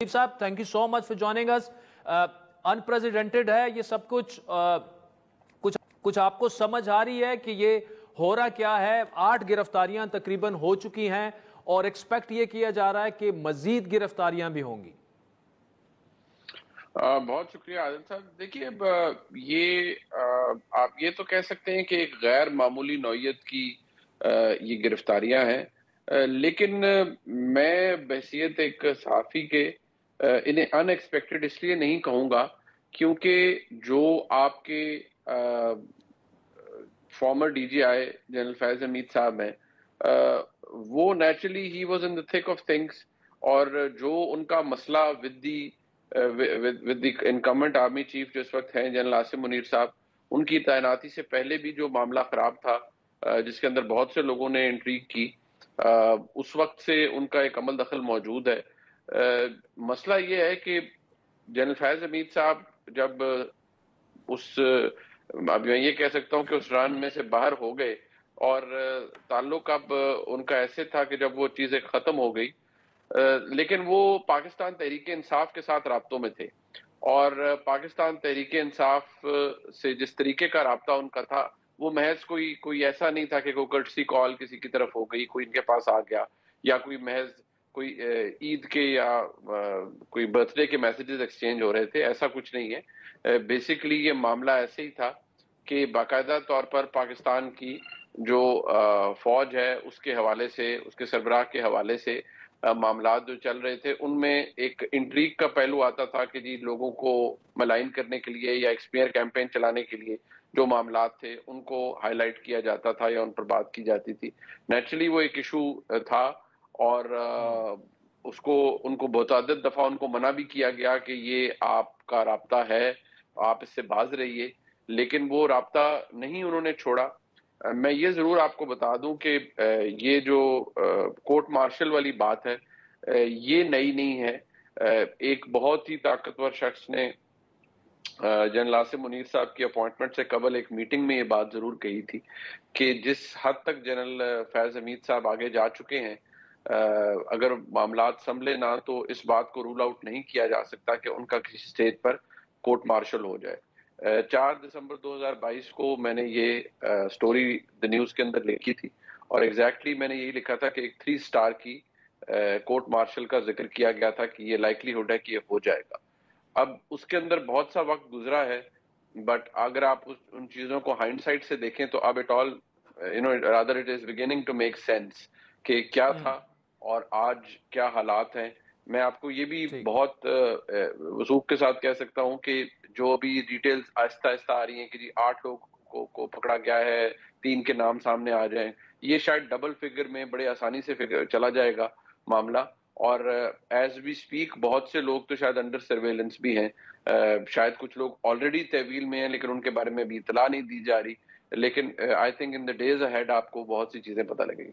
साहब, thank you so much for joining us. Unprecedented है ये सब कुछ, कुछ आपको समझ आ रही है कि ये हो रहा क्या है? 8 गिरफ्तारियां तकरीबन हो चुकी हैं और एक्सपेक्ट ये किया जा रहा है कि मजीद गिरफ्तारियां भी होंगी। बहुत शुक्रिया आदिल साहब। देखिए, अब ये आप ये तो कह सकते हैं कि एक गैर मामूली नौयत की ये गिरफ्तारियां हैं, लेकिन मैं बहैसियत एक सहाफ़ी के इन्हें अनएक्सपेक्टेड इसलिए नहीं कहूँगा क्योंकि जो आपके farmer DJI general Faiz Hamid साहब हैं, वो naturally he was in the thick of things, और जो उनका मसला विद द इनकमेंट आर्मी चीफ जो इस वक्त हैं जनरल आसिम मुनीर साहब, उनकी तैनाती से पहले भी जो मामला खराब था, जिसके अंदर बहुत से लोगों ने इंट्रीग की, उस वक्त से उनका एक अमल दखल मौजूद है। मसला ये है कि जनरल फैज हमीद साहब जब उस अब मैं ये कह सकता हूँ कि उस रन में से बाहर हो गए, और ताल्लुक अब उनका ऐसे था कि जब वो चीज़ें ख़त्म हो गई, लेकिन वो पाकिस्तान तहरीक इंसाफ के साथ राब्तों में थे, और पाकिस्तान तहरीक इंसाफ से जिस तरीके का राब्ता उनका था, वो महज कोई ऐसा नहीं था कि कोई कर्टसी कॉल किसी की तरफ हो गई, कोई इनके पास आ गया, या कोई महज कोई ईद के या कोई बर्थडे के मैसेजेस एक्सचेंज हो रहे थे। ऐसा कुछ नहीं है। बेसिकली ये मामला ऐसे ही था कि बाकायदा तौर पर पाकिस्तान की जो फौज है उसके हवाले से, उसके सरबराह के हवाले से मामलात जो चल रहे थे, उनमें एक इंट्रीग का पहलू आता था कि जी लोगों को मलाइन करने के लिए या एक्सपीयर कैंपेन चलाने के लिए जो मामलात थे उनको हाईलाइट किया जाता था या उन पर बात की जाती थी। नेचुरली वो एक इशू था, और उसको उनको बहुतादिद दफा उनको मना भी किया गया कि ये आपका राब्ता है, आप इससे बाज रहिए, लेकिन वो राब्ता नहीं उन्होंने छोड़ा। मैं ये जरूर आपको बता दूं कि ये जो कोर्ट मार्शल वाली बात है, ये नई नहीं है। एक बहुत ही ताकतवर शख्स ने जनरल आसिम मुनीर साहब की अपॉइंटमेंट से कबल एक मीटिंग में ये बात जरूर कही थी कि जिस हद तक जनरल फैज हमीद साहब आगे जा चुके हैं, अगर मामलात संभले ना तो इस बात को रूल आउट नहीं किया जा सकता कि उनका किसी स्टेज पर कोर्ट मार्शल हो जाए। 4 दिसंबर 2022 को मैंने ये स्टोरी द न्यूज़ के अंदर लिखी थी, और एग्जैक्टली मैंने यही लिखा था कि एक 3 स्टार की कोर्ट मार्शल का जिक्र किया गया था कि ये लाइकलीहुड है कि ये हो जाएगा। अब उसके अंदर बहुत सा वक्त गुजरा है, बट अगर आप उन चीजों को हाइंडसाइट से देखें तो अब it all rather it is beginning to make sense कि क्या था और आज क्या हालात हैं। मैं आपको ये भी बहुत वसूख के साथ कह सकता हूं कि जो अभी डिटेल्स आहिस्ता आहिस्ता आ रही हैं कि जी 8 लोगों को पकड़ा गया है, 3 के नाम सामने आ जाएं, ये शायद डबल फिगर में बड़े आसानी से चला जाएगा मामला। और एज वी स्पीक बहुत से लोग तो शायद अंडर सर्वेलेंस भी हैं, शायद कुछ लोग ऑलरेडी तहवील में हैं लेकिन उनके बारे में भी इतला नहीं दी जा रही, लेकिन I think in the days ahead आपको बहुत सी चीजें पता लगेगी।